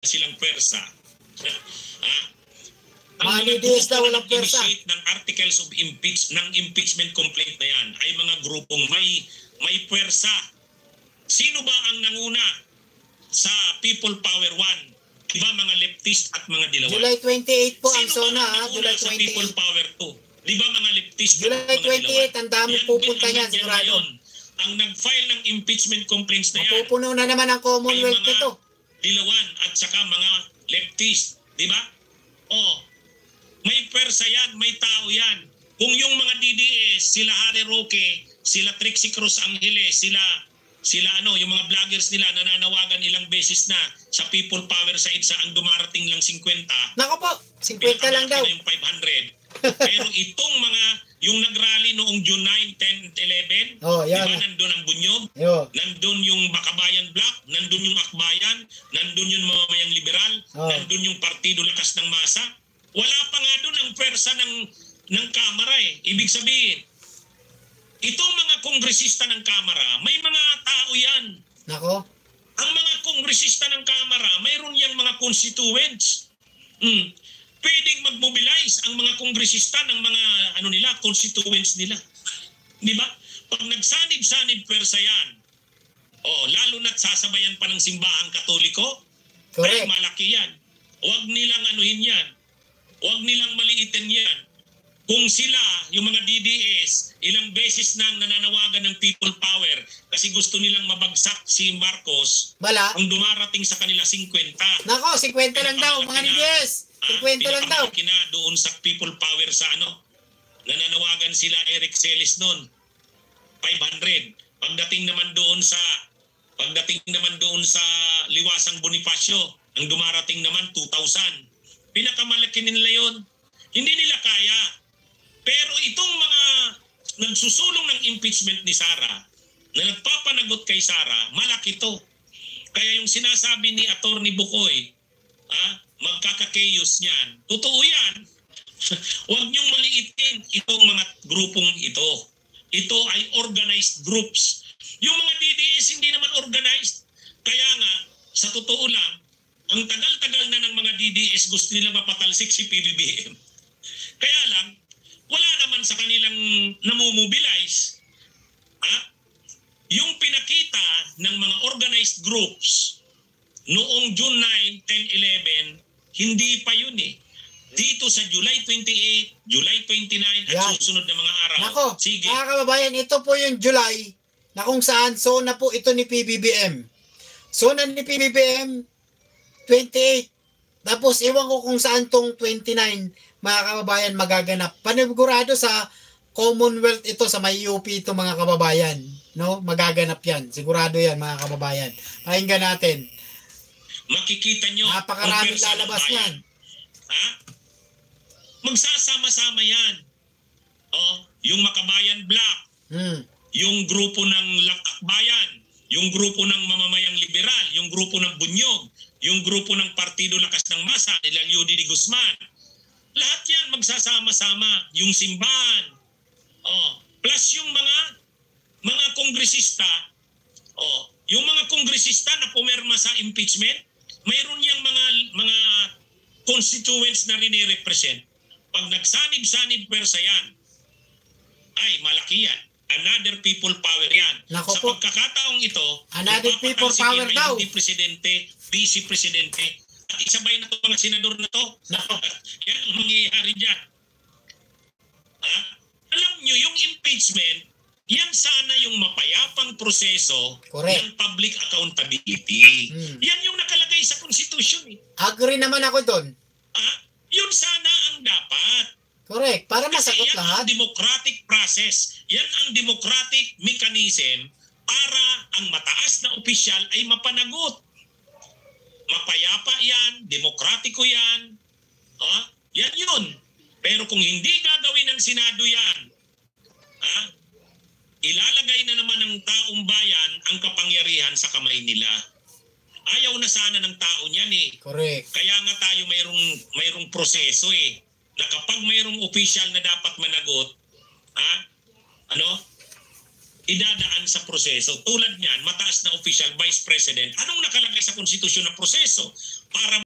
silang pwersa. Ang mga DDS daw walang pwersa. Ng articles of impeachment complaint na yan ay mga grupong may pwersa. Sino ba ang nanguna sa People Power 1? Diba mga leftist at mga dilawan? July 28 po ang Sino SONA, ba ang July nanguna sa 28. People Power 2? Diba mga leftist July at mga 28, dilawan? ang dami pupunta niyan, sigurado. Ang nag-file ng impeachment complaints na yan. Mapupuno na naman ang Commonwealth nito. Dilawan at saka mga leftist. Diba? May pwersa yan, may tao yan. Kung yung mga DDS, sila Harry Roque, sila Trixie Cruz Angeles, sila yung mga vloggers nila nananawagan ilang beses na sa People Power sa EDSA ang dumarating lang 50. Nako po, 50 lang daw. Yung 500. Pero itong mga, yung nag-rally noong June 9, 10, 11, yan. diba nandun ang Bunyog, nandun yung Bakabayan Black, nandun yung Akbayan, nandun yung Mamamayang Liberal, nandun yung Partido Lakas ng Masa. Wala pa nga doon ang pwersa ng Kamara eh. Ibig sabihin, itong mga kongresista ng Kamara, may mga tao yan. Nako. Ang mga kongresista ng Kamara, mayroon yang mga constituents. Pwedeng mag-mobilize ang mga kongresista ng mga constituents nila. Di ba? Pag nagsanib-sanib pwersa yan, lalo na't sasabayan pa ng simbahang Katoliko, ay malaki yan. Huwag nilang anuhin yan. Huwag nilang maliitin yan. Kung sila, yung mga DDS, ilang beses nang nananawagan ng People Power kasi gusto nilang mabagsak si Marcos, ang dumarating sa kanila 50. Nako, 50 lang daw, mga DDS. 50 lang daw. Kina doon sa People Power sa nananawagan sila Eric Celis noon, 500. Pagdating naman doon sa Liwasang Bonifacio, ang dumarating naman 2,000. Pinakamalaki nila yon. Hindi nila kaya. Pero itong mga nagsusulong ng impeachment ni Sara, na nagpapanagot kay Sara, malaki to. Kaya yung sinasabi ni Attorney Bukoy, magkaka-chaos niyan. Totoo yan. Huwag niyong maliitin itong mga grupong ito. Ito ay organized groups. Yung mga DDS hindi naman organized. Kaya nga, sa totoo lang, ang tagal-tagal na ng mga DDS gusto nila mapatalsik si PBBM. Kaya lang, wala naman sa kanilang namomobilize. Yung pinakita ng mga organized groups noong June 9, 10, 11, hindi pa yun eh. Dito sa July 28, July 29 at susunod na mga araw. Nako, sige. Mga kababayan, ito po yung July na kung saan zona po ito ni PBBM. Zona ni PBBM 28. Tapos iwan ko kung saan tong 29 mga kababayan magaganap. Panigurado sa Commonwealth ito sa may UP ito mga kababayan. No? Magaganap yan. Sigurado yan mga kababayan. Pakinggan natin. Makikita nyo. Napakaraming lalabas yan. Magsasama-sama yan. Yung Makabayan Black. Yung grupo ng Lakbayan. Yung grupo ng Mamamayang Liberal. Yung grupo ng Bunyog. Yung grupo ng Partido Lakas ng Masa. Nilang Yudi de Guzman. Lahat yan magsasama-sama. Yung simbahan. Plus yung mga kongresista. Yung mga kongresista na pumirma sa impeachment, mayroon yang mga constituents na rin-represent. Pag nagsanib-sanib pwersa yan, ay malaki yan. Another people power yan. Nako sa po. pagkakataong ito, Another people power daw. Hindi presidente, vice presidente, at isabay na ito mga senador na to. Yan ang mangyayari dyan. Alam nyo, yung impeachment, yan sana yung mapayapang proseso ng public accountability. Yan yung nakalagay sa Constitution. Agree naman ako doon. Yun sana ang dapat. Correct. Para masagot yan lahat. Yan ang democratic process. Yan ang democratic mechanism para ang mataas na opisyal ay mapanagot. Mapayapa yan, demokratiko yan. Yan yun. Pero kung hindi gagawin ng Senado yan, ilalagay na naman ng taong bayan ang kapangyarihan sa kamay nila. Ayaw na sana ng tao niyan eh. Correct. Kaya nga tayo mayroong proseso eh. Na kapag mayroong official na dapat managot, idadaan sa proseso. Tulad niyan, mataas na official, Vice President, anong nakalagay sa konstitusyon na proseso para